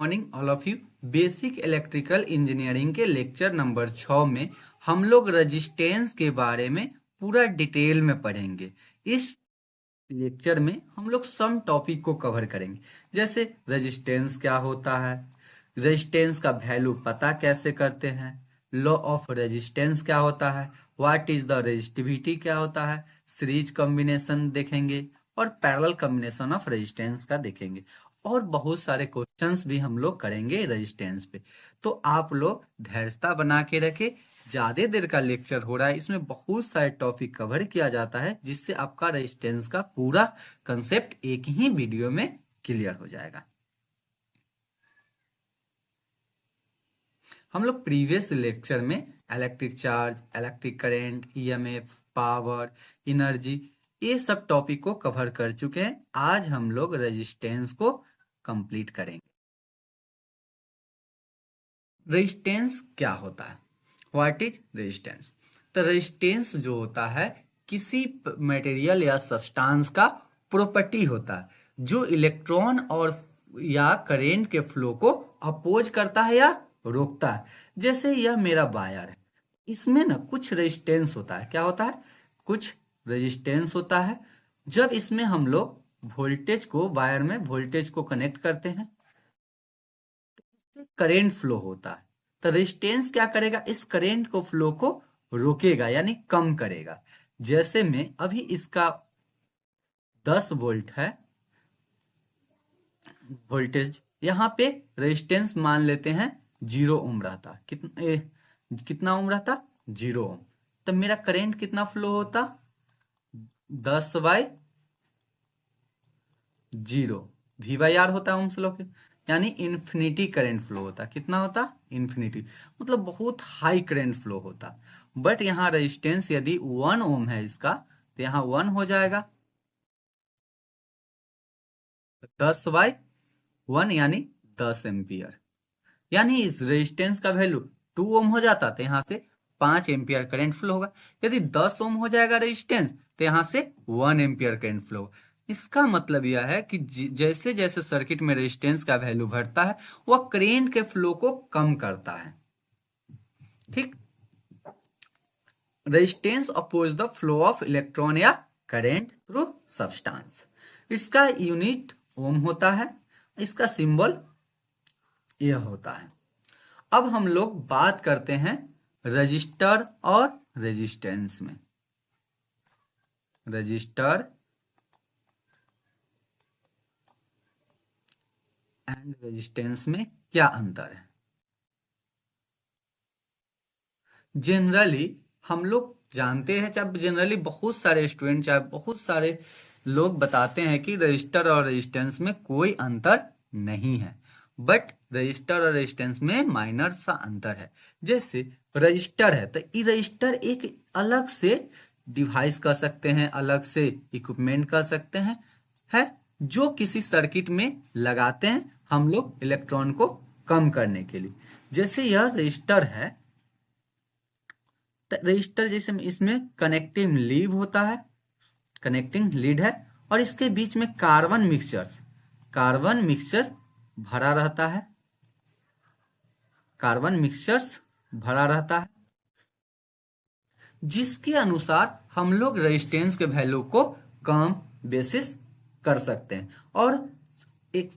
Morning all of you. Basic electrical engineering के lecture number 6 में हम लोग रेजिस्टेंस के बारे में पूरा डिटेल में पढ़ेंगे। इस लेक्चर में हम लोग सम टॉपिक को कवर करेंगे, जैसे रेजिस्टेंस क्या होता है, रेजिस्टेंस का वैल्यू पता कैसे करते हैं, लॉ ऑफ रेजिस्टेंस क्या होता है, व्हाट इज द रेजिस्टिविटी क्या होता है, सीरीज कॉम्बिनेशन देखेंगे और पैरेलल कॉम्बिनेशन ऑफ रेजिस्टेंस का देखेंगे। और बहुत सारे क्वेश्चंस भी हम लोग करेंगे रेजिस्टेंस पे। तो आप लोग धैर्यता बना के रखे, ज्यादा देर का लेक्चर हो रहा है, इसमें बहुत सारे टॉपिक कवर किया जाता है, जिससे आपका रेजिस्टेंस का पूरा कंसेप्ट एक ही वीडियो में क्लियर हो जाएगा। हम लोग प्रीवियस लेक्चर में electric charge, electric current, EMF, power, energy, ये सब टॉपिक को कवर कर चुके हैं। आज हम लोग रेजिस्टेंस को कंप्लीट करेंगे। रेजिस्टेंस क्या होता है, व्हाट इज रेजिस्टेंस? तो रेजिस्टेंस जो होता है किसी मटेरियल या सब्सटेंस का प्रॉपर्टी होता है जो इलेक्ट्रॉन और या करंट के फ्लो को अपोज करता है या रोकता है। जैसे यह मेरा वायर है, इसमें ना कुछ रेजिस्टेंस होता है। क्या होता है? कुछ रेजिस्टेंस होता है। जब इसमें हम लोग वोल्टेज को, वायर में वोल्टेज को कनेक्ट करते हैं, करंट फ्लो होता है। तो रेजिस्टेंस क्या करेगा? इस करंट को, फ्लो को रोकेगा, यानी कम करेगा। जैसे में अभी इसका 10 वोल्ट है वोल्टेज, यहाँ पे रेजिस्टेंस मान लेते हैं 0 ओम रहता। कितना ओम रहता? 0 ओम। तो मेरा करंट कितना फ्लो होता? 10/0 V/R होता है ओम्स लॉ के, यानी इन्फिनिटी करंट फ्लो होता। कितना होता? इन्फिनिटी, मतलब बहुत हाई करंट फ्लो होता। बट यहाँ रेजिस्टेंस यदि 1 ओम है इसका, तो यहाँ 1 हो जाएगा। 10/1 यानी 10 एम्पियर, यानी इस रेजिस्टेंस का वैल्यू 2 ओम हो जाता, तो यहाँ से 5 एम्पियर करंट फ्लो होगा। यदि 10 ओम हो जाएगा रेजिस्टेंस, तो यहाँ से 1 एम्पियर करंट फ्लो होगा। इसका मतलब यह है कि जैसे जैसे सर्किट में रेजिस्टेंस का वैल्यू बढ़ता है, वह करंट के फ्लो को कम करता है। ठीक, resistance oppose the flow of electron या करंट थ्रू सब्सटेंस। इसका यूनिट ओम होता है, इसका सिंबल यह होता है। अब हम लोग बात करते हैं रजिस्टर और रेजिस्टेंस में। रजिस्टर एंड रेजिस्टेंस में क्या अंतर है? जनरली हम लोग जानते हैं, चाहे जनरली बहुत सारे स्टूडेंट, चाहे बहुत सारे लोग बताते हैं कि रजिस्टर और रेजिस्टेंस में कोई अंतर नहीं है। बट रजिस्टर और रेजिस्टेंस में माइनर सा अंतर है। जैसे रजिस्टर है, तो ये रजिस्टर एक अलग से डिवाइस कर सकते हैं, अलग से इक्विपमेंट कर सकते हैं, है जो किसी सर्किट में लगाते हैं हम लोग इलेक्ट्रॉन को कम करने के लिए। जैसे यह रजिस्टर है, रजिस्टर जैसे इसमें कनेक्टिंग लीड होता है, कनेक्टिंग लीड है, और इसके बीच में कार्बन मिक्सचर भरा रहता है। कार्बन मिक्सचर्स भरा रहता है, जिसके अनुसार हम लोग रेजिस्टेंस के वैल्यू को कम बेसिस कर सकते हैं, और एक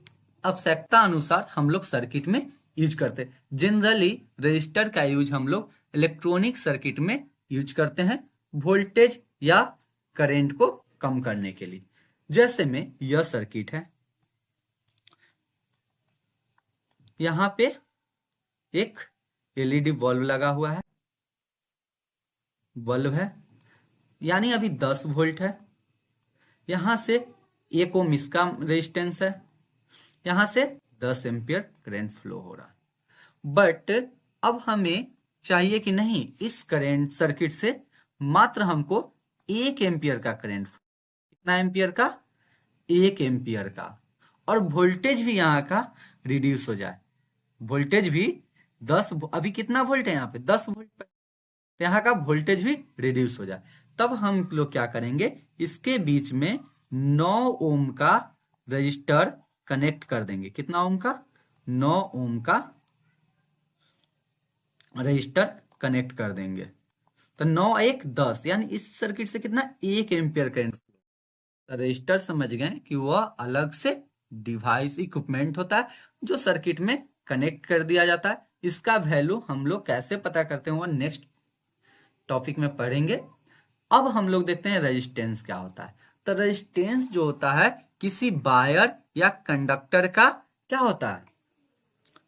आवश्यकता अनुसार हम लोग सर्किट में यूज करते हैं। जनरली रजिस्टर का यूज हम लोग इलेक्ट्रॉनिक सर्किट में यूज करते हैं, वोल्टेज या करंट को कम करने के लिए। जैसे में यह सर्किट है, यहां पे एक एलईडी बल्ब लगा हुआ है, बल्ब है, यानी अभी 10 वोल्ट है। यहां से 1 ओम इसका रेजिस्टेंस है, यहां से 10 एम्पियर करंट फ्लो हो रहा है। बट अब हमें चाहिए कि नहीं, इस करंट सर्किट से मात्र हमको 1 एम्पियर का करंट, कितना एम्पियर का? 1 एम्पियर का, और वोल्टेज भी यहाँ का रिड्यूस हो जाए। वोल्टेज भी 10, अभी कितना वोल्ट है यहाँ पे? 10 वोल्ट पे, तो यहाँ का वोल्टेज भी रिड्यूस हो जाए। तब हम लोग क्या करेंगे, इसके बीच में 9 ओम का रजिस्टर कनेक्ट कर देंगे। कितना ओम का? 9 ओम का रजिस्टर कनेक्ट कर देंगे। तो 9 1 10, यानी इस सर्किट से कितना 1 एम्पियर करंट। रजिस्टर समझ गए कि वह अलग से डिवाइस इक्विपमेंट होता है जो सर्किट में कनेक्ट कर दिया जाता है। इसका वैल्यू हम लोग कैसे पता करते हैं वह नेक्स्ट टॉपिक में पढ़ेंगे। अब हम लोग देखते हैं रेजिस्टेंस क्या होता है। तो रेजिस्टेंस जो होता है किसी वायर या कंडक्टर का क्या होता है,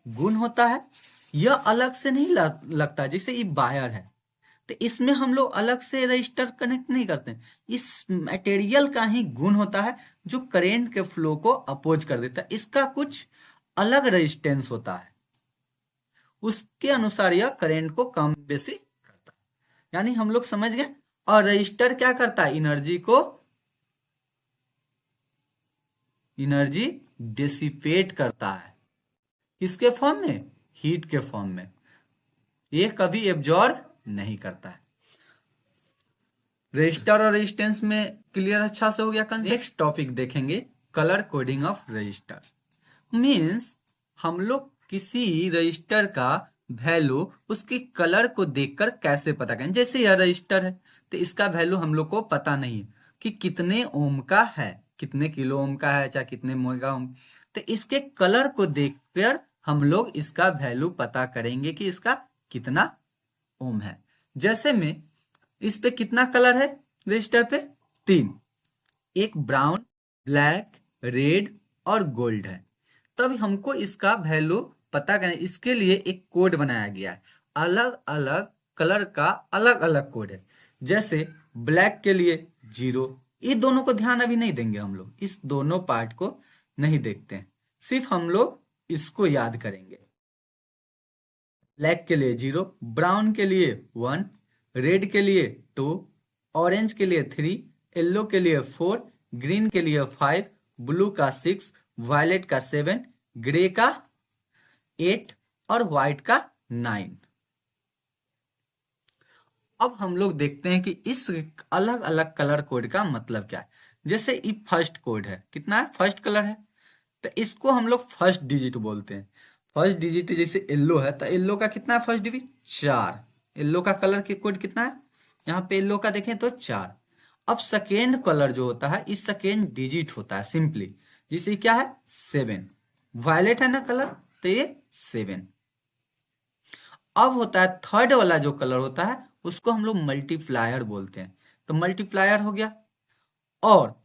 गुण होता है। यह अलग से नहीं लगता, जैसे ये वायर है तो इसमें हम लोग अलग से रजिस्टर कनेक्ट नहीं करते, इस मटेरियल का ही गुण होता है जो करंट के फ्लो को अपोज कर देता है। इसका कुछ अलग रेजिस्टेंस होता है, उसके अनुसार यह करंट को कम बेसी करता है। यानी हम लोग समझ गए। और रजिस्टर क्या करता है, एनर्जी डिसिपेट करता है। किसके फॉर्म में, हीट के फॉर्म में। ये कभी एब्जॉर्ब नहीं करता है। रजिस्टर और रेजिस्टेंस में क्लियर अच्छा से हो गया कंसेप्ट। नेक्स्ट टॉपिक देखेंगे colour coding of register. Means हम लोग किसी रजिस्टर का वैल्यू उसकी कलर को देखकर कैसे पता करें। जैसे यह रजिस्टर है तो इसका वैल्यू हम लोग को पता नहीं है कि कितने ओम का है, कितने किलो ओम का है, चाहे कितने मेगा ओम। तो इसके कलर को देखकर हम लोग इसका वैल्यू पता करेंगे कि इसका कितना ओम है। जैसे में इस पे कितना कलर है रजिस्टर पे, 3, एक ब्राउन, ब्लैक, रेड और गोल्ड है। तब हमको इसका वैल्यू पता करें, इसके लिए एक कोड बनाया गया है। अलग अलग कलर का अलग अलग कोड है। जैसे ब्लैक के लिए 0, ये दोनों को ध्यान अभी नहीं देंगे हम लोग, इस दोनों पार्ट को नहीं देखते हैं, सिर्फ हम लोग इसको याद करेंगे। ब्लैक के लिए 0, ब्राउन के लिए 1, रेड के लिए 2, ऑरेंज के लिए 3, येलो के लिए 4, ग्रीन के लिए 5, ब्लू का 6, वायलेट का 7, ग्रे का 8 और व्हाइट का 9। अब हम लोग देखते हैं कि इस अलग अलग कलर कोड का मतलब क्या है। जैसे ये फर्स्ट कोड है, कितना है, फर्स्ट कलर है, तो इसको हम लोग फर्स्ट डिजिट बोलते हैं। फर्स्ट डिजिट जैसे येलो है तो येलो का कितना है फर्स्ट डिजिट, 4। येलो का कलर की कोड कितना है, यहाँ पे येलो का देखें तो 4। अब सेकेंड कलर जो होता है इस सेकेंड डिजिट होता है सिंपली, जिसे क्या है 7। वायलेट है ना कलर, तो ये 7। अब होता है थर्ड वाला जो कलर होता है उसको हम लोग मल्टीप्लायर बोलते हैं। तो मल्टीप्लायर हो गया। और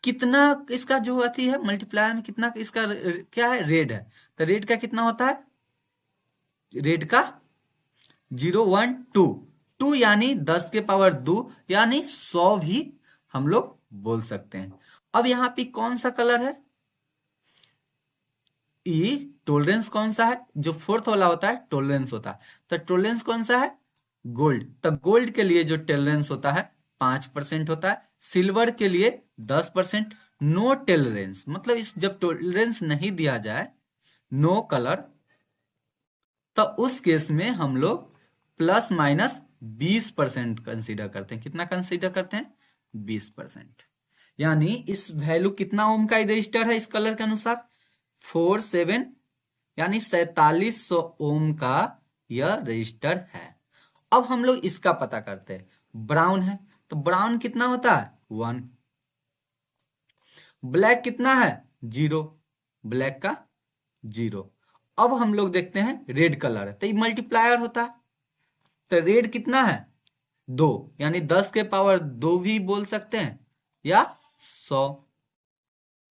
कितना इसका जो अथी है मल्टीप्लायर में, कितना इसका क्या है, रेड है। तो रेड का कितना होता है, रेड का 0 1 2 2 यानी 10 के पावर 2 यानी 100 भी हम लोग बोल सकते हैं। अब यहाँ पे कौन सा कलर है, ये टॉलरेंस कौन सा है, जो फोर्थ वाला होता है टॉलरेंस होता है। तो टॉलरेंस कौन सा है, गोल्ड। तो गोल्ड के लिए जो टॉलरेंस होता है 5% होता है। सिल्वर के लिए 10%। नो टॉलरेंस मतलब इस जब टॉलरेंस नहीं दिया जाए, नो कलर, तो उस केस में हम लोग प्लस माइनस 20% कंसीडर करते हैं। कितना कंसीडर करते हैं, 20%। यानी इस वैल्यू कितना ओम का रजिस्टर है इस कलर के अनुसार, 47 यानी 4700 ओम का यह रजिस्टर है। अब हम लोग इसका पता करते हैं। ब्राउन है तो ब्राउन कितना होता है 1। ब्लैक कितना है 0, ब्लैक का 0। अब हम लोग देखते हैं रेड कलर है तो ये मल्टीप्लायर होता है। तो रेड कितना है 2 यानी 10 के पावर 2 भी बोल सकते हैं या 100।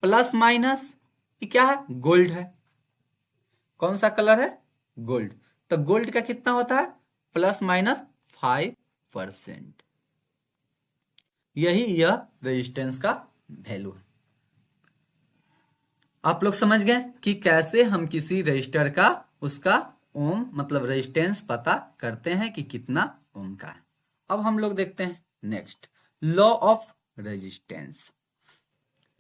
प्लस माइनस ये क्या है, गोल्ड है। कौन सा कलर है, गोल्ड। तो गोल्ड का कितना होता है प्लस माइनस 5%। यही यह रेजिस्टेंस का वैल्यू है। आप लोग समझ गए कि कैसे हम किसी रजिस्टर का उसका ओम मतलब रेजिस्टेंस पता करते हैं कि कितना ओम का है। अब हम लोग देखते हैं नेक्स्ट लॉ ऑफ रेजिस्टेंस।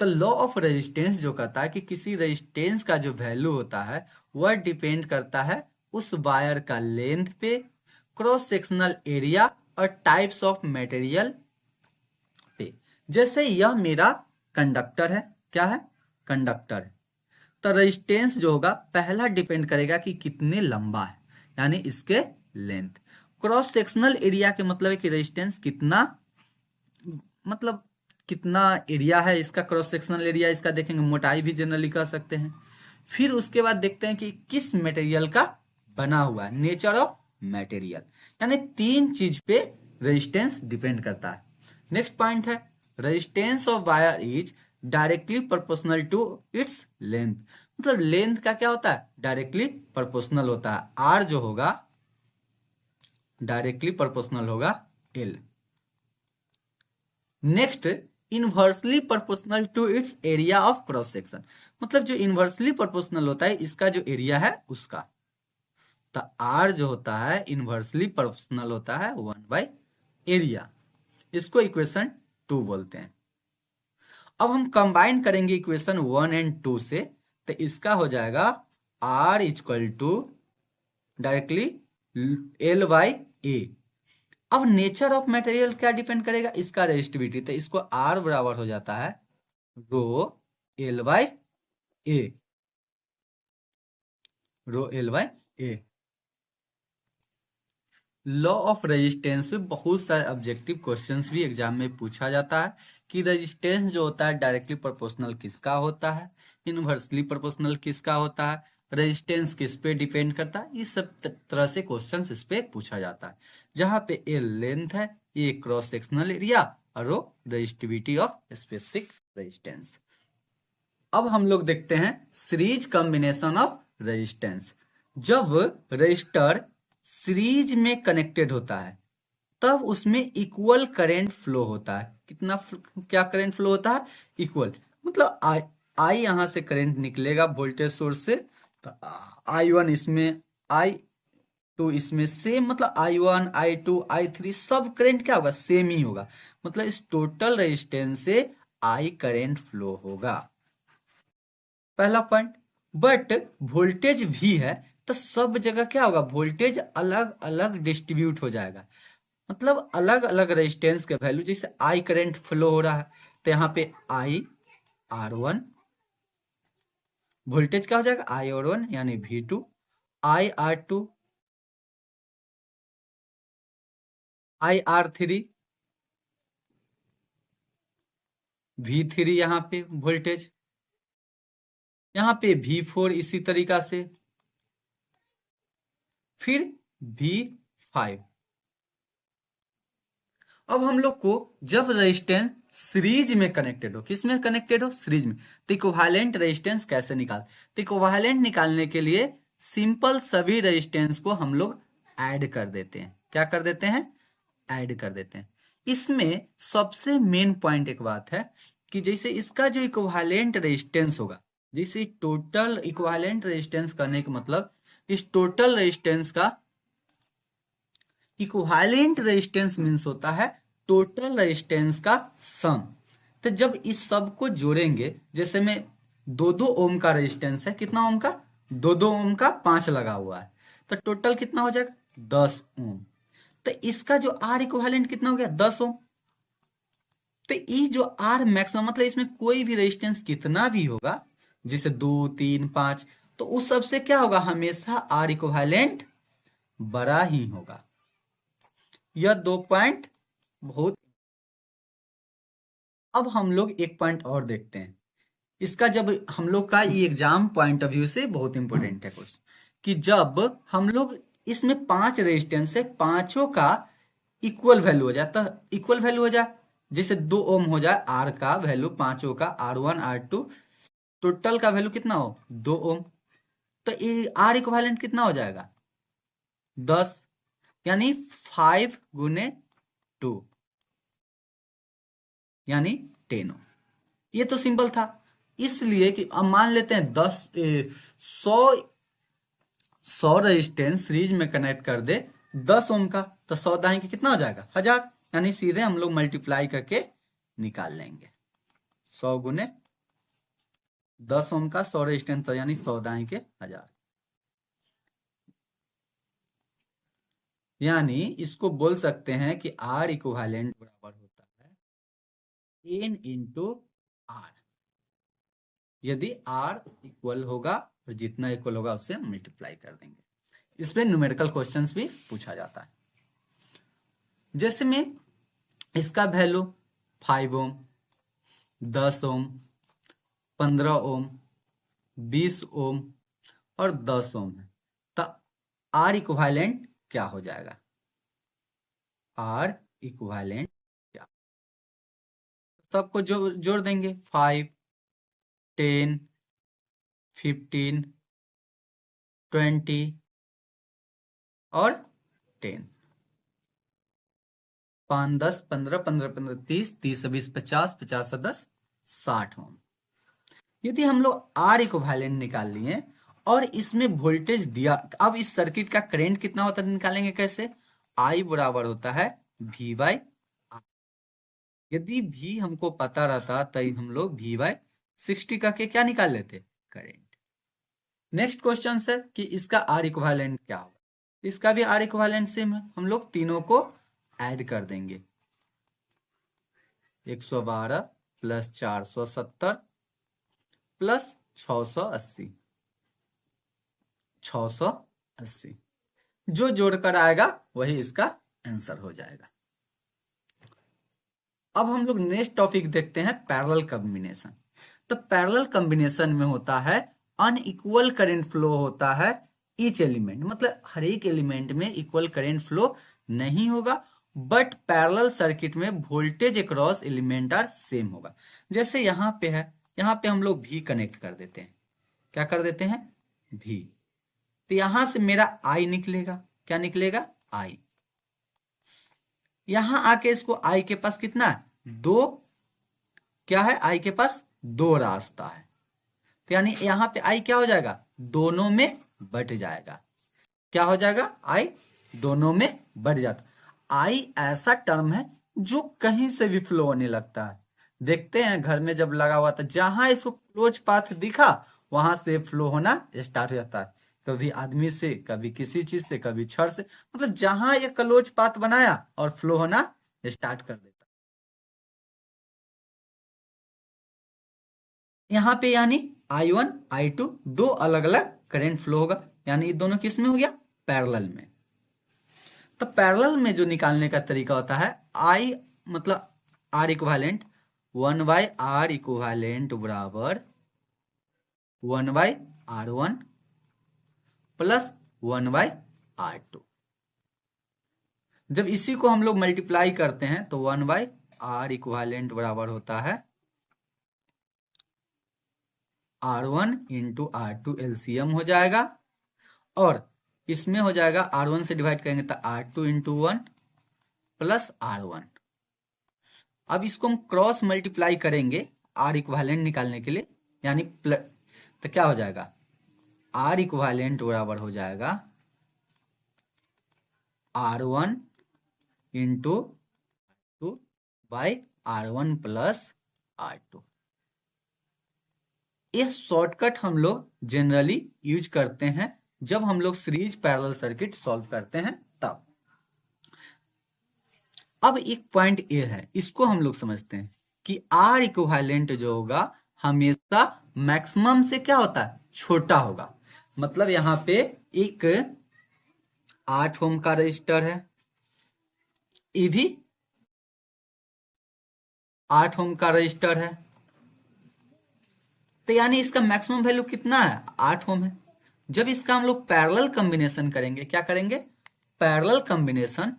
तो लॉ ऑफ रेजिस्टेंस जो कहता है कि किसी रेजिस्टेंस का जो वैल्यू होता है वह डिपेंड करता है उस वायर का लेंथ पे, क्रॉस सेक्शनल एरिया और टाइप्स ऑफ मटेरियल पे। जैसे यह मेरा कंडक्टर है, क्या है, कंडक्टर है। तो रेजिस्टेंस जो होगा पहला डिपेंड करेगा कि कितने लंबा है, यानी इसके लेंथ। क्रॉस सेक्शनल एरिया के मतलब है कि रेजिस्टेंस कितना, मतलब कितना एरिया है इसका, क्रॉस सेक्शनल एरिया इसका देखेंगे, मोटाई भी जनरली कह सकते हैं। फिर उसके बाद देखते हैं कि किस मटेरियल का बना हुआ है, नेचर ऑफ मटेरियल, यानी 3 चीज पे रेजिस्टेंस डिपेंड करता है। नेक्स्ट पॉइंट है resistance of wire is directly proportional to its length. मतलब लेंथ का क्या होता है, डायरेक्टली प्रोपोर्शनल होता है। आर जो होगा डायरेक्टली प्रोपोर्शनल होगा L. Next inversely proportional to its area of cross section. मतलब जो इनवर्सली प्रोपोर्शनल होता है इसका जो एरिया है उसका, तो आर जो होता है इनवर्सली प्रोपोर्शनल होता है 1/एरिया। इसको इक्वेशन 2 बोलते हैं। अब हम कंबाइन करेंगे इक्वेशन 1 एंड 2 से, तो इसका हो जाएगा are equal to directly L/A। अब नेचर ऑफ मटेरियल क्या डिपेंड करेगा, इसका रेजिस्टिविटी, तो इसको आर बराबर हो जाता है rho L/A, rho L/A। Law of resistance में बहुत सारे ऑब्जेक्टिव क्वेश्चंस भी एग्जाम में पूछा जाता है कि रेजिस्टेंस जो होता है डायरेक्टली प्रोपोर्शनल किसका होता है, इनवर्सली प्रोपोर्शनल किसका होता है, रेजिस्टेंस किस पे डिपेंड करता है, इस सब तरह से क्वेश्चंस इस पे पूछा जाता है। जहां पे एल लेंथ है, ये क्रॉस सेक्शनल एरिया और वो रेजिस्टिविटी ऑफ स्पेसिफिक रेजिस्टेंस। अब हम लोग देखते हैं सीरीज कॉम्बिनेशन ऑफ रेजिस्टेंस। जब रजिस्टर सीरीज में कनेक्टेड होता है तब उसमें इक्वल करंट फ्लो होता है। कितना क्या करंट फ्लो होता है, इक्वल। मतलब आई यहां से करंट निकलेगा वोल्टेज सोर्स से, तो I1 इसमें, I2 इसमें, सेम। मतलब I1 I2 I3 सब करंट क्या होगा, सेम ही होगा। मतलब इस टोटल रेजिस्टेंस से आई करंट फ्लो होगा, पहला पॉइंट। बट वोल्टेज भी है तो सब जगह क्या होगा, वोल्टेज अलग अलग डिस्ट्रीब्यूट हो जाएगा। मतलब अलग अलग रेजिस्टेंस के वैल्यू, जैसे आई करंट फ्लो हो रहा है तो यहाँ पे IR1, वोल्टेज क्या हो जाएगा IR1 यानी V2, IR2, IR3, V3 यहाँ पे वोल्टेज, यहाँ पे V4 इसी तरीका से, फिर V5। अब हम लोग को जब रेजिस्टेंस सीरीज में कनेक्टेड हो, किस में कनेक्टेड हो, सीरीज में, तो इक्विवेलेंट रेजिस्टेंस कैसे निकाल, तो इक्विवेलेंट निकालने के लिए सिंपल सभी रेजिस्टेंस को हम लोग ऐड कर देते हैं। क्या कर देते हैं, ऐड कर देते हैं। इसमें सबसे मेन पॉइंट एक बात है कि जैसे इसका जो इक्विवेलेंट रेजिस्टेंस होगा, जैसे टोटल इक्विवेलेंट रेजिस्टेंस करने का मतलब इस टोटल रेजिस्टेंस का इक्विवेलेंट रेजिस्टेंस मींस होता है टोटल रेजिस्टेंस का सम। तो जब इस सब को जोड़ेंगे, जैसे में 2-2 ओम का रेजिस्टेंस है, कितना ओम का, 2-2 ओम का 5 लगा हुआ है, तो टोटल कितना हो जाएगा 10 ओम। तो इसका जो आर इक्विवेलेंट कितना हो गया 10 ओम। तो ये जो आर मैक्सिमम, मतलब इसमें कोई भी रेजिस्टेंस कितना भी होगा, जैसे 2 3 5, तो उस सबसे क्या होगा, हमेशा आर इक्विवेलेंट बड़ा ही होगा। यह 2 पॉइंट बहुत। अब हम लोग एक पॉइंट और देखते हैं इसका, जब हम लोग का ये एग्जाम पॉइंट ऑफ व्यू से बहुत इंपॉर्टेंट है क्वेश्चन, कि जब हम लोग इसमें 5 रेजिस्टेंस है, पांचों का इक्वल वैल्यू हो जाए, तो इक्वल वैल्यू हो जाए, जैसे 2 ओम हो जाए आर का वैल्यू, पांचों का R1 R2, टोटल का वैल्यू कितना हो 2 ओम, तो आर इक्विवेलेंट कितना हो जाएगा 10, यानी 5 गुने 2 यानी 10 ओम। ये तो सिंपल था, इसलिए कि अब मान लेते हैं 100 रेजिस्टेंस सीरीज में कनेक्ट कर दे 10 ओम का, तो 100 दाएं के कितना हो जाएगा 1000, यानी सीधे हम लोग मल्टीप्लाई करके निकाल लेंगे। 100 गुने 10 ओम का 100 रेजिस्टेंस, तो यानी 100 दाएं के 1000, यानी इसको बोल सकते हैं कि आर इक्विवेलेंट बराबर होता है N × R। यदि R इक्वल होगा और जितना इक्वल होगा उससे मल्टीप्लाई कर देंगे। इसमें न्यूमेरिकल क्वेश्चंस भी पूछा जाता है। जैसे में इसका वैल्यू 5 ओम, 10 ओम, 15 ओम, 20 ओम और 10 ओम है, तो R इक्विवेलेंट क्या हो जाएगा? R इक्विवेलेंट क्या? सबको जोड़ देंगे, 5, 10, 15, 20 और 10। 5, 10, 15, 15, 15, 30, 30, 20, 50, 50, 10, 60 ओम। यदि हम लोग R इक्विवेलेंट निकाल लिए और इसमें वोल्टेज दिया, अब इस सर्किट का करंट कितना होता है निकालेंगे कैसे? I बराबर होता है V बाई R। यदि V हमको पता रहता तो हम लोग V बाई 60 करके क्या निकाल लेते? करंट। नेक्स्ट क्वेश्चन है कि इसका R इक्विवेलेंट क्या होगा? इसका भी R इक्विवेलेंट सेम है, हम लोग तीनों को ऐड कर देंगे। 112 प्लस 470 प्लस 680, 680 जो जोड़कर आएगा वही इसका आंसर हो जाएगा। अब हम लोग नेक्स्ट टॉपिक देखते हैं पैरेलल कॉम्बिनेशन। तो पैरेलल कॉम्बिनेशन में होता है अनइक्वल करंट फ्लो होता है ईच एलिमेंट, मतलब हर एक एलिमेंट में इक्वल करंट फ्लो नहीं होगा, बट पैरेलल सर्किट में voltage across element are same होगा। जैसे यहाँ पे है, यहाँ पे हम लोग भी कनेक्ट कर देते हैं। क्या कर देते हैं? भी। तो यहां से मेरा आई निकलेगा। क्या निकलेगा? आई। यहां आके इसको आई के पास कितना है? 2। क्या है? आई के पास 2 रास्ता है, तो यानी यहां पे आई क्या हो जाएगा? दोनों में बट जाएगा। क्या हो जाएगा? आई दोनों में बढ़ जाता। आई ऐसा टर्म है जो कहीं से भी फ्लो होने लगता है। देखते हैं घर में जब लगा हुआ था, जहां इसको क्लोज पाथ दिखा वहां से फ्लो होना स्टार्ट हो जाता है। कभी आदमी से, कभी किसी चीज से, कभी छड़ से, मतलब जहां ये क्लोज पाथ बनाया और फ्लो होना स्टार्ट कर देता। यहाँ पे यानी I1 I2 दो अलग अलग करंट फ्लो होगा, यानी ये दोनों किस में हो गया? पैरेलल में। तो पैरेलल में जो निकालने का तरीका होता है, I मतलब R equivalent 1 by R equivalent बराबर 1 by R1 plus 1 by R2। जब इसी को हम लोग मल्टीप्लाई करते हैं तो 1 बाई R इक्विवेलेंट बराबर होता है R1 इंटू R2 एलसीएम हो जाएगा, और इसमें हो जाएगा R1 से डिवाइड करेंगे तो R2 इंटू 1 प्लस R1। अब इसको हम क्रॉस मल्टीप्लाई करेंगे R इक्विवेलेंट निकालने के लिए, यानी तो क्या हो जाएगा? R इक्विवेलेंट बराबर हो जाएगा R1 into 2 by R1 plus R2। यह शॉर्टकट हम लोग जनरली यूज करते हैं जब हम लोग सीरीज पैरेलल सर्किट सॉल्व करते हैं तब। अब एक पॉइंट ये है, इसको हम लोग समझते हैं कि R इक्विवेलेंट जो होगा हमेशा मैक्सिमम से क्या होता है? छोटा होगा। मतलब यहाँ पे एक 8 ओम का रजिस्टर है, ये भी 8 ओम का रजिस्टर है, तो यानी इसका मैक्सिमम वैल्यू कितना है? 8 ओम है। जब इसका हम लोग पैरेलल कॉम्बिनेशन करेंगे, क्या करेंगे? पैरेलल कॉम्बिनेशन,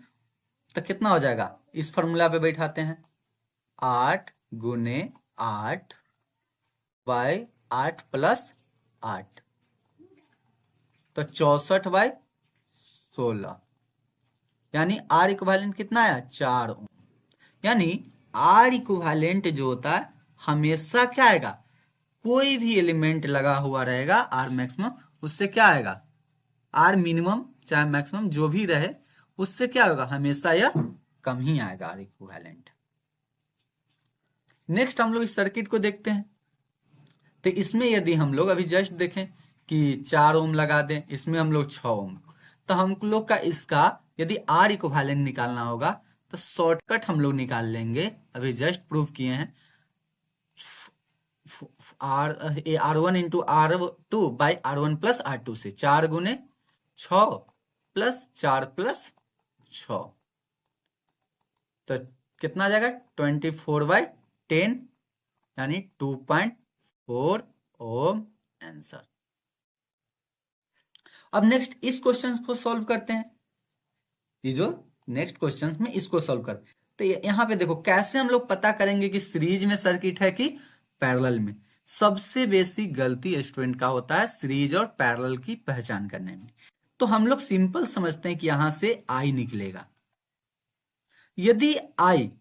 तो कितना हो जाएगा? इस फॉर्मूला पे बैठाते हैं, 8 गुने 8 बाई 8 प्लस 8, तो 64 बाई 16, यानी R इक्विवेलेंट कितना आया? 4 ओम। यानी R इक्विवेलेंट जो होता है हमेशा क्या आएगा? कोई भी एलिमेंट लगा हुआ रहेगा R मैक्सिमम, उससे क्या आएगा? R मिनिमम चाहे मैक्सिमम जो भी रहे उससे क्या होगा? हमेशा यह कम ही आएगा R इक्विवेलेंट। नेक्स्ट हम लोग इस सर्किट को देखते हैं। तो इसमें यदि हम लोग अभी जस्ट देखें कि 4 ओम लगा दें, इसमें हम लोग 6 ओम, तो हम लोग का इसका यदि R इक्विवेलेंट निकालना होगा तो शॉर्टकट हम लोग निकाल लेंगे, अभी जस्ट प्रूव किए हैं। R1 into R2 by R1 plus R2 से 4 गुने 6 प्लस 4 प्लस 6, तो कितना आ जाएगा 24/10 यानी 2.4 ओम आंसर। अब नेक्स्ट इस क्वेश्चन को सॉल्व करते हैं, ये जो नेक्स्ट क्वेश्चन में इसको सॉल्व करते हैं। तो यहाँ पे देखो कैसे हम लोग पता करेंगे कि सीरीज में सर्किट है कि पैरेलल में। सबसे बेसिक गलती स्टूडेंट का होता है सीरीज और पैरेलल की पहचान करने में। तो हम लोग सिंपल समझते हैं कि यहां से आई निकलेगा। यदि आई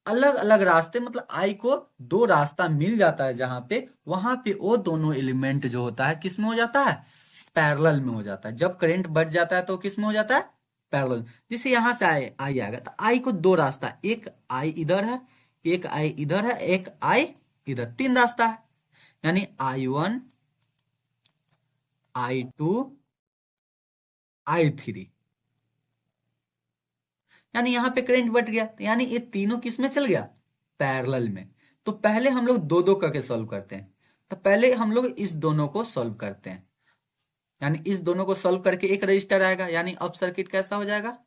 अलग अलग रास्ते, मतलब आई को दो रास्ता मिल जाता है जहां पे, वहां पे वो दोनों एलिमेंट जो होता है किस में हो जाता है, पैरेलल में हो जाता है। जब करंट बढ़ जाता है तो किस में हो जाता है, पैरेलल। जैसे यहां से आई आएगा तो आई को दो रास्ता, एक आई इधर है, एक आई इधर है, एक आई इधर, तीन रास्ता है। यानी I1 I2 I3, यानी यहां पे करंट बढ़ गया, यानी ये तीनों किस में चल गया, पैरेलल में। तो पहले हम लोग दो दो करके सॉल्व करते हैं। तो पहले हम लोग इस दोनों को सॉल्व करते हैं, यानी इस दोनों को सॉल्व करके एक रजिस्टर आएगा, यानी अब सर्किट कैसा हो जाएगा,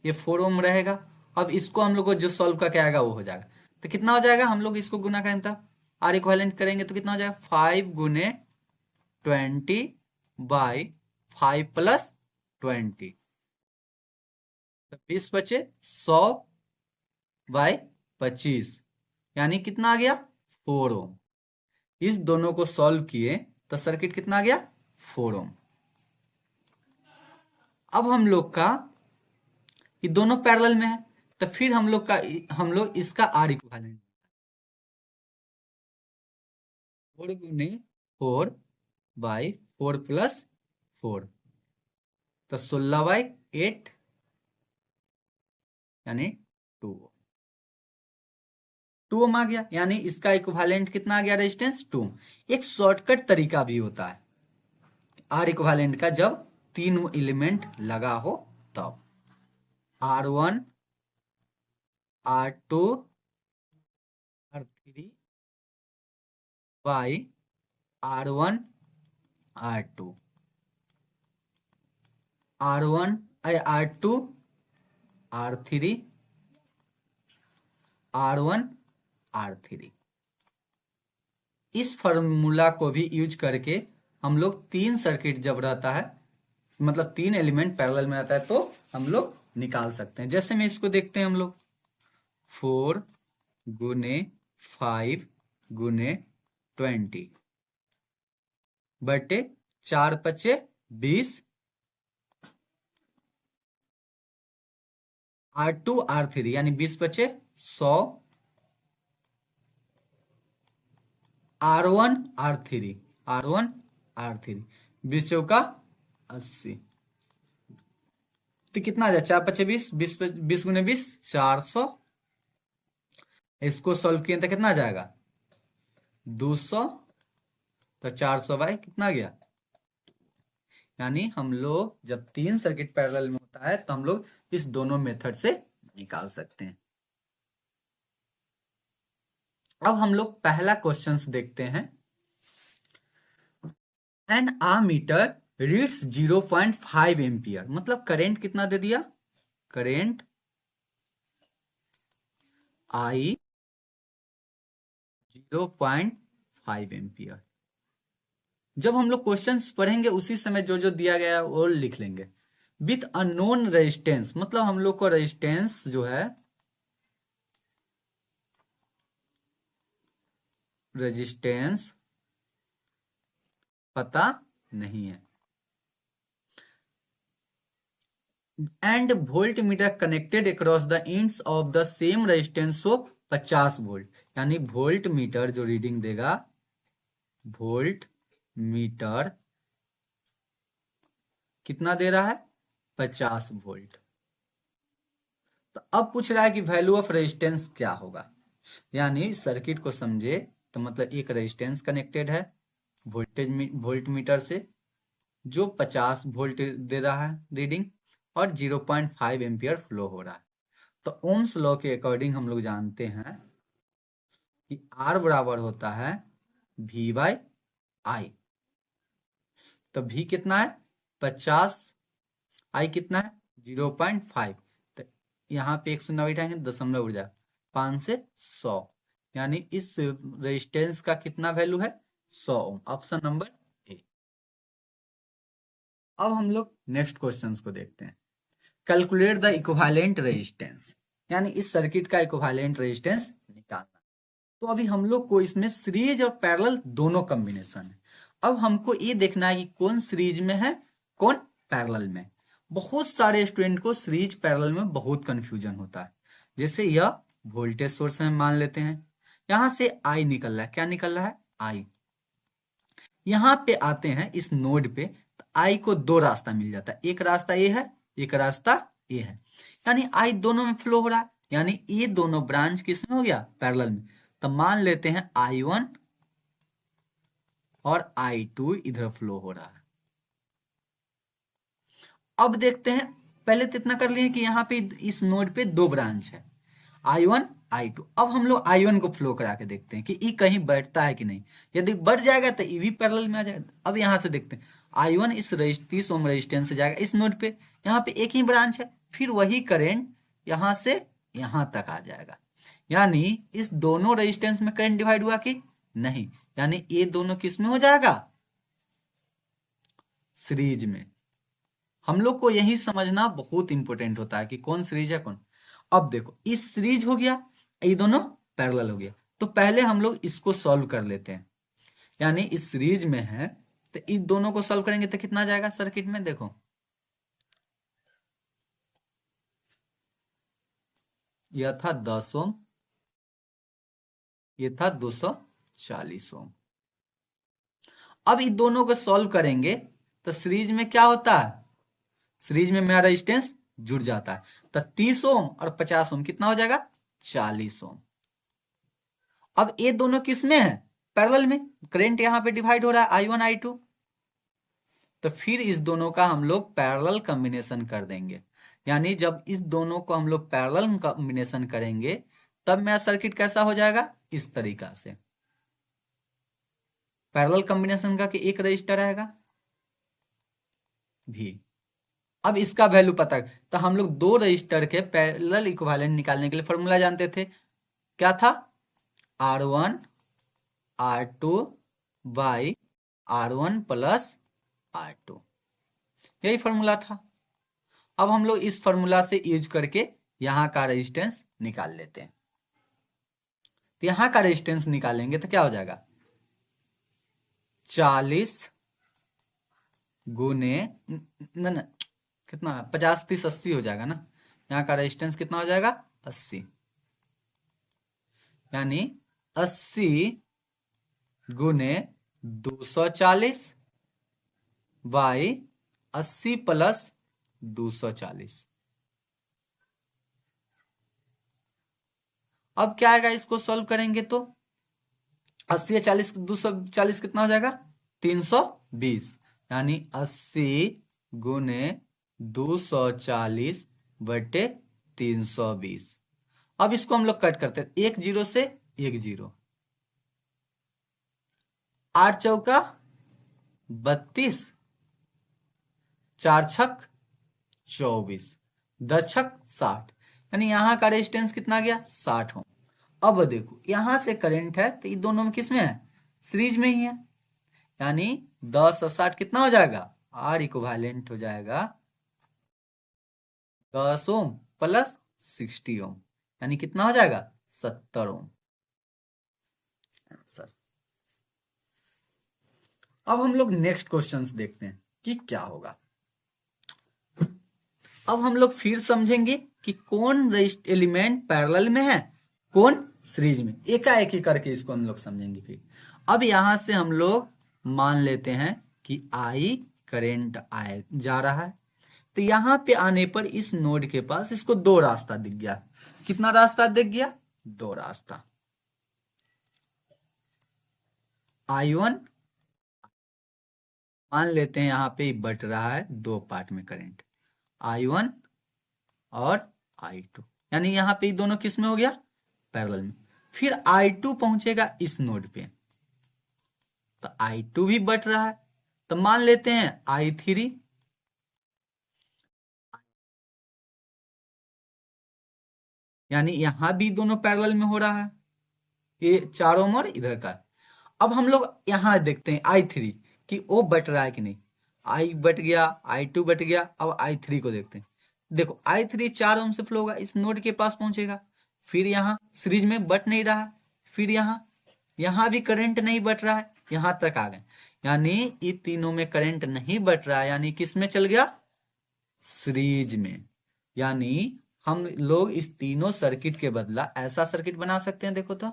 ये 4 ओम रहेगा। अब इसको हम लोग को जो सॉल्व करके आएगा वो हो जाएगा। तो कितना हो जाएगा, हम लोग इसको गुना करें तो आर इक्विवेलेंट करेंगे तो कितना हो जाएगा 5 गुने 20 बाई 5 प्लस 20, तो 20 बचे 100 बाई 25, यानी कितना आ गया 4 ओम। इस दोनों को सॉल्व किए तो सर्किट कितना आ गया 4 ओम। अब हम लोग का ये दोनों पैरेलल में है, तो फिर हम लोग इसका आर इक्विवेलेंट 4 गुने 4 बाई 4 प्लस 4, तो 16/8 यानी 2 ओम आ गया। यानी इसका इक्विवेलेंट कितना आ गया, रेजिस्टेंस 2 ओम। एक शॉर्टकट तरीका भी होता है आर इक्विवेलेंट का, जब तीन एलिमेंट लगा हो तब R1 R2 R3 by R1 R2 R1 R2 R3 R1 R3। इस फॉर्मूला को भी यूज करके हम लोग तीन सर्किट जब रहता है, मतलब तीन एलिमेंट पैरेलल में रहता है, तो हम लोग निकाल सकते हैं। जैसे में इसको देखते हैं हम लोग 4 गुने 5 गुने 20 बटे 4 पचे 20, R2 R3 यानी 20 बचे 100, R1 R3 20 चौका 80, तो कितना आ जाए 4 पचे 20, 20 गुने 20 400। इसको सॉल्व किए तो कितना आ जाएगा 200, तो 400 बाई कितना गया। यानी हम लोग जब तीन सर्किट पैरेलल में होता है तो हम लोग इस दोनों मेथड से निकाल सकते हैं। अब हम लोग पहला क्वेश्चन देखते हैं। एन आमीटर रीड्स 0.5 एम्पियर, मतलब करंट कितना दे दिया, करंट आई 0.5 एम्पियर। जब हम लोग क्वेश्चंस पढ़ेंगे उसी समय जो जो दिया गया है वो लिख लेंगे। विथ अननोन रेजिस्टेंस, मतलब हम लोग को रेजिस्टेंस जो है, रेजिस्टेंस पता नहीं है, and volt meter connected across the ends of the same resistance so 50 volt. यानी वोल्ट मीटर जो रीडिंग देगा, वोल्ट मीटर कितना दे रहा है 50 वोल्ट। तो अब पूछ रहा है कि वैल्यू ऑफ रेजिस्टेंस क्या होगा। यानी सर्किट को समझे तो मतलब एक रेजिस्टेंस कनेक्टेड है वोल्ट मीटर से जो 50 वोल्ट दे रहा है रीडिंग, और 0.5 एम्पियर फ्लो हो रहा है। तो ओम्स लॉ के अकॉर्डिंग हम लोग जानते हैं कि R बराबर होता है V बाई आई। तो V कितना है 50, I कितना है 0.5। तो यहाँ पे एक शून्य बैठाएंगे, दशमलव उड़ जाएगा, 5 से 100, यानी इस रेजिस्टेंस का कितना वैल्यू है 100 ओम। Option number A. अब हम लोग नेक्स्ट क्वेश्चन को देखते हैं। कैलकुलेट द इक्विवेलेंट रेजिस्टेंस, यानी इस सर्किट का इक्विवेलेंट रेजिस्टेंस निकालना। तो अभी हम लोग को इसमें सीरीज और पैरेलल दोनों कॉम्बिनेशन है। अब हमको ये देखना है कि कौन सीरीज में है कौन पैरेलल में। बहुत सारे स्टूडेंट को सीरीज पैरेलल में बहुत कंफ्यूजन होता है। जैसे यह वोल्टेज सोर्स है मान लेते हैं, यहां से आई निकल रहा है, क्या निकल रहा है आई। यहां पे आते हैं इस नोड पे, तो आई को दो रास्ता मिल जाता है, एक रास्ता ये है, एक रास्ता ये है, यानी आई दोनों में फ्लो हो रहा है, यानी ये दोनों ब्रांच किसमें हो गया पैरेलल में। तो मान लेते हैं I1 और I2 इधर फ्लो हो रहा है। अब देखते हैं, पहले तो इतना कर लिए कि यहाँ पे इस नोड पे दो ब्रांच है I1 I2। अब हम लोग I1 को फ्लो करा के देखते हैं कि ई कहीं बढ़ता है कि नहीं। यदि बढ़ जाएगा तो ई भी पैरेलल में आ जाएगा। अब यहां से देखते हैं I1 इस 30 ओम रेजिस्टेंस से जाएगा इस नोड पे, यहाँ पे एक ही ब्रांच है, फिर वही करंट यहां से यहां तक आ जाएगा, यानी इस दोनों रेजिस्टेंस में करंट डिवाइड हुआ कि नहीं, यानी ये दोनों किस में हो जाएगा सीरीज में। हम लोग को यही समझना बहुत इंपॉर्टेंट होता है कि कौन सीरीज है कौन। अब देखो इस सीरीज हो गया, ये दोनों पैरेलल हो गया, तो पहले हम लोग इसको सॉल्व कर लेते हैं, यानी इस सीरीज में है तो इस दोनों को सॉल्व करेंगे तो कितना जाएगा सर्किट में। देखो यह था 10 ओम, ये था 240 ओम। अब इन दोनों को सॉल्व करेंगे तो सीरीज में क्या होता है, सीरीज में मेरा रेजिस्टेंस जुड़ जाता है, तो 30 ओम और 50 ओम कितना हो जाएगा 40 ओम। अब ये दोनों किस में है पैरेलल में, करंट यहां पे डिवाइड हो रहा है I1 I2, तो फिर इस दोनों का हम लोग पैरेलल कॉम्बिनेशन कर देंगे, यानी जब इस दोनों को हम लोग पैरेलल कॉम्बिनेशन करेंगे तब मेरा सर्किट कैसा हो जाएगा इस तरीका से। पैरेलल कॉम्बिनेशन का कि एक रजिस्टर आएगा भी। अब इसका वैल्यू पता, तो हम लोग दो रजिस्टर के पैरेलल इक्विवेलेंट निकालने के लिए फॉर्मूला जानते थे, क्या था R1 R2 by R1 plus R2, यही फॉर्मूला था। अब हम लोग इस फॉर्मूला से यूज करके यहां का रेजिस्टेंस निकाल लेते हैं। तो यहां का रेजिस्टेंस निकालेंगे तो क्या हो जाएगा 40 गुने न कितना 50 30 80 हो जाएगा ना, यहाँ का रेजिस्टेंस कितना हो जाएगा 80, यानी 80 गुने 240 बाई 80 प्लस 240। अब क्या आएगा, इसको सॉल्व करेंगे तो 80 या 40 240 कितना हो जाएगा 320, यानी 80 गुने 240 बटे 320। अब इसको हम लोग कट करते हैं, एक जीरो से एक जीरो, 8 चौका 32, 4 छक 24, 10 छक 60, यानी यहां का रेजिस्टेंस कितना गया 60 ओम। अब देखो यहां से करंट है तो ये दोनों में किस में है सीरीज में ही है, यानी 10 और 60 कितना हो जाएगा आर इक्विवेलेंट हो जाएगा 10 ओम प्लस 60 ओम, यानी कितना हो जाएगा 70 ओम आंसर। अब हम लोग नेक्स्ट क्वेश्चंस देखते हैं कि क्या होगा। अब हम लोग फिर समझेंगे कि कौन एलिमेंट पैरेलल में है कौन सीरीज में, एकाएक ही करके इसको हम लोग समझेंगे। फिर अब यहां से हम लोग मान लेते हैं कि आई करंट आए जा रहा है, तो यहां पे आने पर इस नोड के पास इसको दो रास्ता दिख गया, कितना रास्ता दिख गया दो रास्ता। I1 मान लेते हैं यहां पे बट रहा है दो पार्ट में करंट, I1 और I2, यानी यहाँ पे दोनों किस में हो गया, पैरेलल में। फिर I2 पहुंचेगा इस नोड पे, तो I2 भी बट रहा है, तो मान लेते हैं I3, यानी यहां भी दोनों पैरेलल में हो रहा है, ये 4 ओम और इधर का। अब हम लोग यहां देखते हैं I3 कि वो बट रहा है कि नहीं। I बट गया, I2 बट गया, अब I3 को देखते हैं। देखो I3 4 ओम से फ्लो होगा, इस नोड के पास पहुंचेगा, फिर यहाँ सीरीज में बट नहीं रहा है, फिर यहाँ भी करंट नहीं बट रहा है, यहां तक आ गए, यानी ये तीनों में करंट नहीं बट रहा है, यानी किस में चल गया, सीरीज में। यानी हम लोग इस तीनों सर्किट के बदला ऐसा सर्किट बना सकते हैं, देखो तो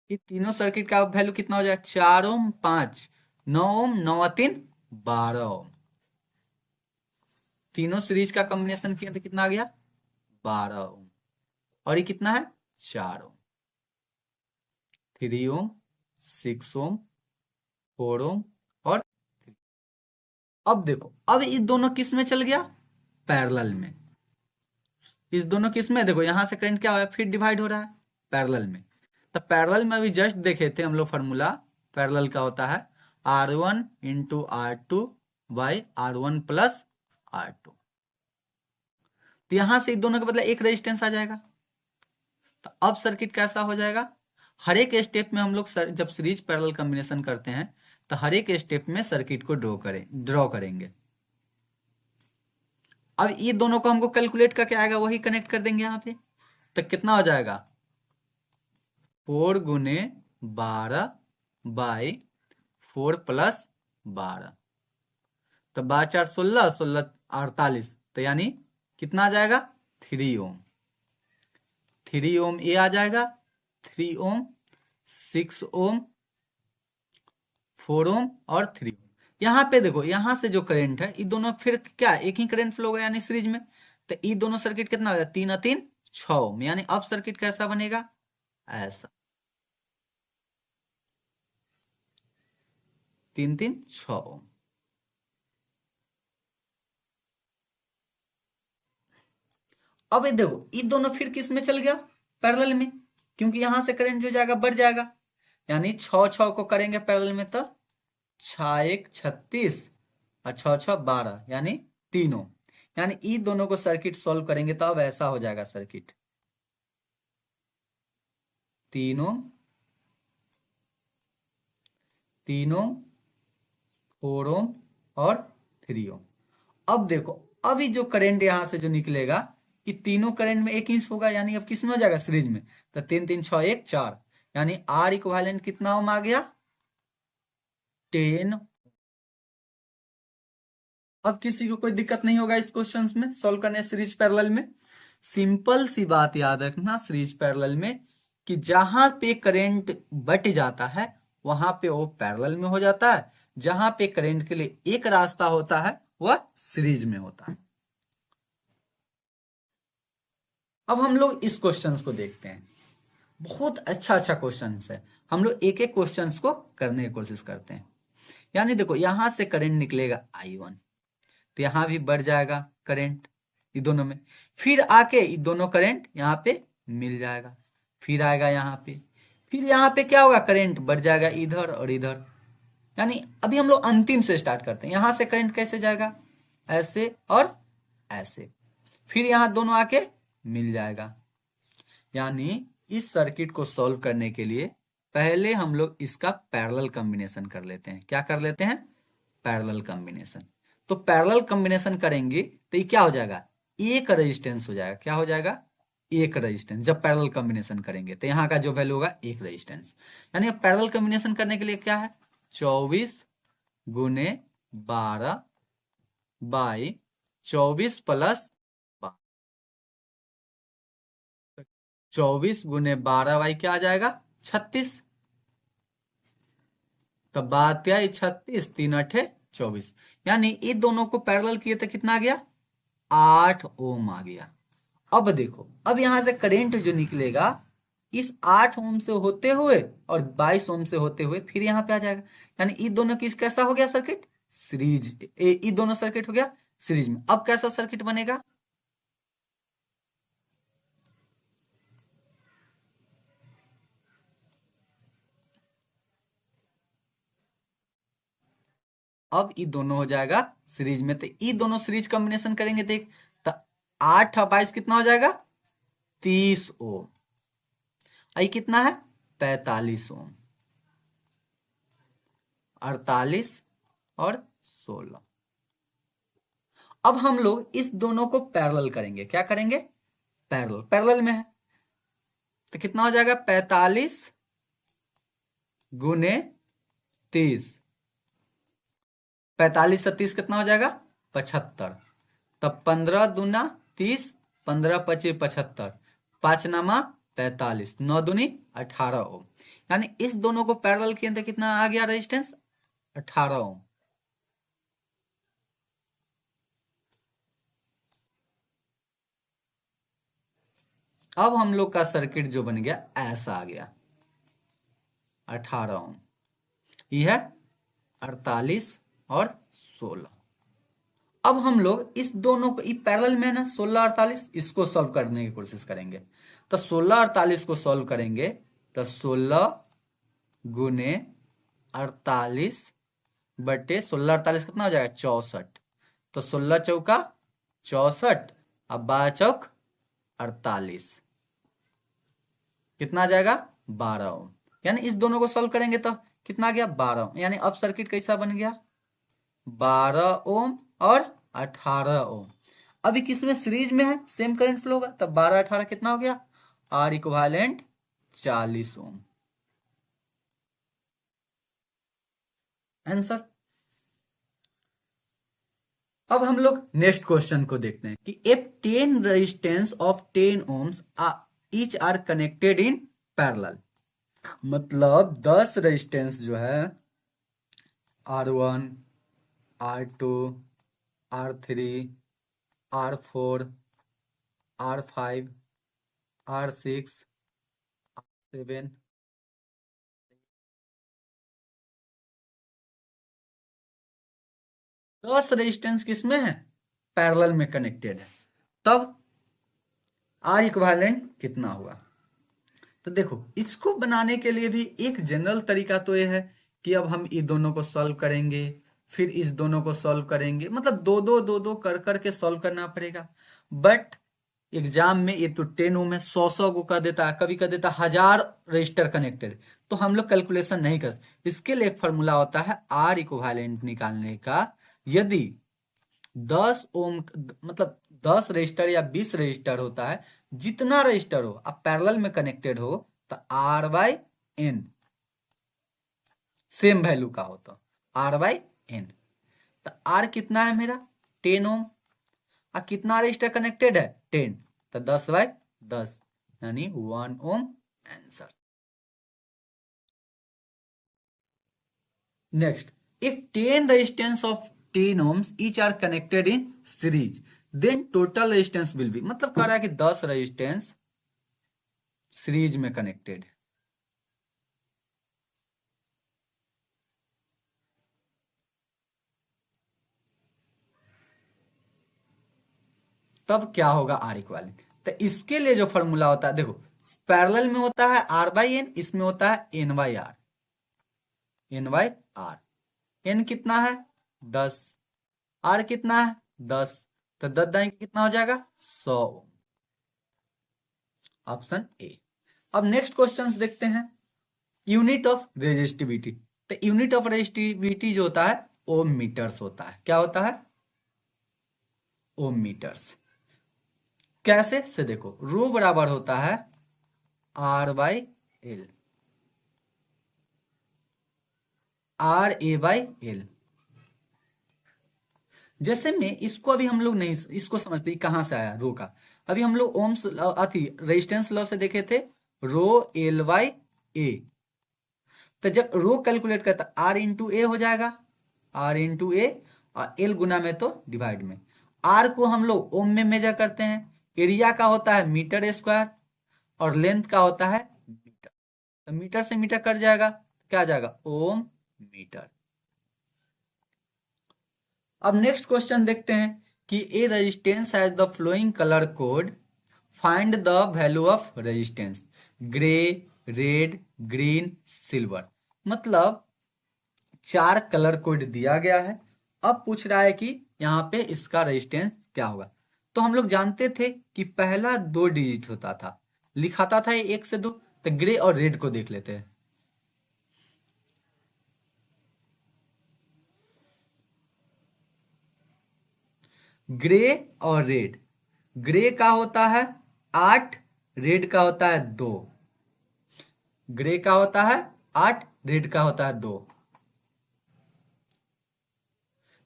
ये तीनों सर्किट का वैल्यू कितना हो जाएगा, 4 ओम 5, 9 ओम, 9 3 12 ओम। तीनों सीरीज का कॉम्बिनेशन किया तो कितना आ गया, 12 ओम। और ये कितना है, 4 ओम, 3 ओम, 6 ओम, 4 ओम और 3। अब देखो, अब ये दोनों किस में चल गया, पैरेलल में। इस दोनों किस में, देखो यहां से करंट क्या हो रहा है, फिर डिवाइड हो रहा है पैरेलल में। तो पैरेलल में अभी जस्ट देखे थे हम लोग, फॉर्मूला पैरेलल का होता है R1 into R2 by R1 plus R2। तो यहां से इन दोनों के बदले एक रेजिस्टेंस आ जाएगा। तो अब सर्किट कैसा हो जाएगा, हर एक स्टेप में हम लोग जब सीरीज पैरेलल कॉम्बिनेशन करते हैं तो हर एक स्टेप में सर्किट को ड्रॉ करेंगे। अब ये दोनों को हमको कैलकुलेट करके आएगा, वही कनेक्ट कर देंगे यहाँ पे, तो कितना हो जाएगा, 4 गुने 12 बाई 4 प्लस 12, तो 12 4 16, 16 48, तो यानी कितना आ जाएगा, 3 ओम। 3 ओम ये आ जाएगा, 3 ओम, 6 ओम, 4 ओम और 3 ओम। यहाँ पे देखो, यहाँ से जो करंट है ये दोनों फिर क्या एक ही करंट फ्लो होगा, यानी सीरीज में। तो ये दोनों सर्किट कितना हो जाएगा, 3 3 6 ओम। यानी अब सर्किट कैसा बनेगा, ऐसा 3 3 6 ओम। अब ये देखो, ये दोनों फिर किस में चल गया, पैरेलल में, क्योंकि यहां से करंट जो जाएगा बढ़ जाएगा, यानी 6 6 को करेंगे पैरेलल में तो 6 1 36 और 6 6 12, यानी 3 ओम। यानी ये दोनों को सर्किट सॉल्व करेंगे तो अब ऐसा हो जाएगा सर्किट, 3 ओम, 3 ओम, 4 ओम और 3 ओम। अब देखो, अभी जो करंट यहां से जो निकलेगा, ये तीनों करंट में एक इंच होगा, यानी अब किस में हो जाएगा, सीरीज में। तो 3 3 6 1 4, यानी R इक्विवेलेंट कितना ओम आ गया, 10। अब किसी को कोई दिक्कत नहीं होगा इस क्वेश्चन में सॉल्व करने सीरीज पैरेलल में। सिंपल सी बात याद रखना सीरीज पैरेलल में, कि जहां पे करंट बट जाता है वहां पे वो पैरेलल में हो जाता है, जहां पे करंट के लिए एक रास्ता होता है वह सीरीज में होता है। अब हम लोग इस क्वेश्चंस को देखते हैं, बहुत अच्छा अच्छा क्वेश्चन है। हम लोग एक एक क्वेश्चंस को करने की कोशिश करते हैं। यानी देखो, यहां से करंट निकलेगा I1, तो यहां भी बढ़ जाएगा करंट ये दोनों में, फिर आके ये दोनों करंट यहाँ पे मिल जाएगा, फिर आएगा यहाँ पे, फिर यहाँ पे क्या होगा, करंट बढ़ जाएगा इधर और इधर। यानी अभी हम लोग अंतिम से स्टार्ट करते हैं, यहां से करंट कैसे जाएगा, ऐसे और ऐसे, फिर यहां दोनों आके मिल जाएगा। यानी इस सर्किट को सॉल्व करने के लिए पहले हम लोग इसका पैरेलल कॉम्बिनेशन कर लेते हैं। क्या कर लेते हैं, पैरेलल कॉम्बिनेशन। तो पैरेलल कॉम्बिनेशन करेंगे तो ये क्या हो जाएगा, एक रेजिस्टेंस हो जाएगा। क्या हो जाएगा, एक रेजिस्टेंस। जब पैरेलल कॉम्बिनेशन करेंगे तो यहाँ का जो वैल्यू होगा एक रेजिस्टेंस। यानी पैरेलल कॉम्बिनेशन करने के लिए क्या है, 24 गुने 12 बाई 24 प्लस 24 गुने 12 बाई क्या आ जाएगा, 36। तो बात क्या है, 36 3 8 24, यानी इन दोनों को पैरेलल किए तो कितना आ गया, 8 ओम आ गया। अब देखो, अब यहां से करंट जो निकलेगा इस 8 ओम से होते हुए और 22 ओम से होते हुए फिर यहां पे आ जाएगा, यानी ये दोनों किस कैसा हो गया सर्किट, सीरीज। ये दोनों सर्किट हो गया सीरीज में। अब कैसा सर्किट बनेगा, अब ये दोनों हो जाएगा सीरीज में, तो ये दोनों सीरीज कॉम्बिनेशन करेंगे देख, तो 8 और 22 कितना हो जाएगा, 30 ओम। आई कितना है, 45 ओम, 48 और 16। अब हम लोग इस दोनों को पैरेलल करेंगे, क्या करेंगे, पैरेलल, पैरेलल में है तो कितना हो जाएगा, 45 गुने 30, 45 से 30 कितना हो जाएगा, 75। तब 15 दूना 30, 15 पचे 75, 5 नामा 45, 9 दूनी 18 ओम। यानी इस दोनों को पैरेलल किए तो कितना आ गया रेजिस्टेंस, 18 ओम। अब हम लोग का सर्किट जो बन गया ऐसा आ गया, 18 ओम, यह है 48 और 16। अब हम लोग इस दोनों को पैरेलल में ना 16 48, इसको सॉल्व करने की कोशिश करेंगे। तो 16 48 को सॉल्व करेंगे तो 16 गुने 48 बटे 16 48 कितना हो जाएगा, 64। तो 16 चौका 64, अब 12 चौक 48, कितना आ जाएगा, 12 ओम। यानी इस दोनों को सॉल्व करेंगे तो कितना आ गया, 12 ओम। यानी अब सर्किट कैसा बन गया, 12 ओम और 18 ओम। अभी किसमें, सीरीज में है, सेम करंट फ्लो होगा, तब 12 18 कितना हो गया, आर इक्विवेलेंट 40 ओम। आंसर। अब हम लोग नेक्स्ट क्वेश्चन को देखते हैं कि if 10 resistance of 10 ohms each are connected in parallel, मतलब 10 रेजिस्टेंस जो है R1 R2 R3 R4 R5 R6 R7 10 resistance किसमें है, पैरेलल में कनेक्टेड है। तब आर इक्विवेलेंट कितना हुआ, तो देखो इसको बनाने के लिए भी एक जनरल तरीका तो ये है कि अब हम इन दोनों को सॉल्व करेंगे, फिर इस दोनों को सॉल्व करेंगे, मतलब दो दो कर करके सॉल्व करना पड़ेगा। बट एग्जाम में ये तो 10 ओम है, 100 को कर देता है, कभी कर देता है 1000 रजिस्टर कनेक्टेड, तो हम लोग कैलकुलेशन नहीं कर सकते। इसके लिए एक फॉर्मूला होता है आर इक्विवेलेंट निकालने का। यदि 10 ओम मतलब 10 रजिस्टर या 20 रजिस्टर होता है, जितना रजिस्टर हो अब पैरेलल में कनेक्टेड हो तो R by n same value का हो, तो आर बाई एन। तो आर कितना है मेरा 10 ओम, और कितना रजिस्टर कनेक्टेड है 10, तो 10 बाई 10 यानी 1 ohm answer. Next, if 10 resistance of 10 ohms each are connected in series, then total resistance will be, मतलब कह रहा है कि 10 रेजिस्टेंस सीरीज में कनेक्टेड है, तब क्या होगा आर इक्विवेलेंट। तो इसके लिए जो फॉर्मूला होता है देखो, पैरेलल में होता है आर बाई एन, इसमें होता है n by R, n by R. N कितना है 10, आर कितना है 10, तो 10 दाएं कितना हो जाएगा 100 ओम, ऑप्शन ए। अब नेक्स्ट क्वेश्चंस देखते हैं, यूनिट ऑफ रेजिस्टिविटी। तो यूनिट ऑफ रेजिस्टिविटी जो होता है ओम मीटर्स होता है, क्या होता है, ओम मीटर्स। कैसे से देखो, रो बराबर होता है R by L, R A by L. जैसे में इसको अभी हम लोग नहीं इसको समझते कहां से आया रो का, अभी हम लोग ओम्स अथी रेजिस्टेंस लॉ से देखे थे, रो एल बाई ए। तो जब रो कैलकुलेट करता आर इंटू ए हो जाएगा, आर इंटू ए, और एल गुना में तो डिवाइड में, आर को हम लोग ओम में मेजर करते हैं, एरिया का होता है मीटर स्क्वायर और लेंथ का होता है मीटर। तो मीटर से मीटर कट जाएगा, क्या आ जाएगा, ओम मीटर। अब नेक्स्ट क्वेश्चन देखते हैं कि A resistance has the flowing colour code, find the value of resistance, grey, red, green, silver. मतलब 4 कलर कोड दिया गया है, अब पूछ रहा है कि यहाँ पे इसका रेजिस्टेंस क्या होगा। तो हम लोग जानते थे कि पहला 2 डिजिट होता था, लिखाता था 1 से 2। तो ग्रे और रेड को देख लेते हैं। ग्रे और रेड, ग्रे का होता है 8, रेड का होता है 2। ग्रे का होता है 8, रेड का होता है 2।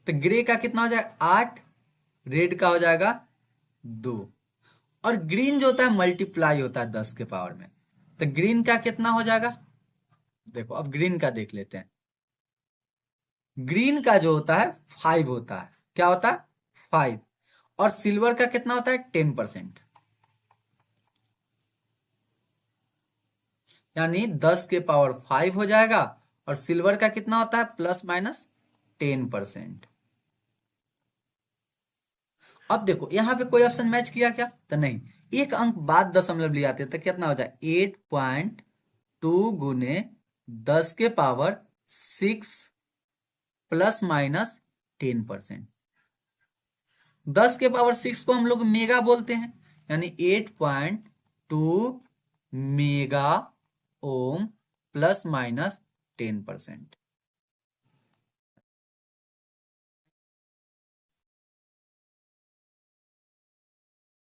तो ग्रे का कितना हो जाएगा 8, रेड का हो जाएगा 2। और ग्रीन जो होता है मल्टीप्लाई होता है 10 के पावर में। तो ग्रीन का कितना हो जाएगा, देखो अब ग्रीन का देख लेते हैं। ग्रीन का जो होता है 5 होता है, क्या होता है 5। और सिल्वर का कितना होता है 10%, यानी 10 के पावर 5 हो जाएगा। और सिल्वर का कितना होता है प्लस माइनस 10%। अब देखो यहां पे कोई ऑप्शन मैच किया क्या, तो नहीं। एक अंक बाद दशमलव ले आते तो कितना हो जाए 8.2 गुने 10 के पावर 6 प्लस माइनस 10%। 10 के पावर 6 को हम लोग मेगा बोलते हैं, यानी 8.2 मेगा ओम प्लस माइनस 10%।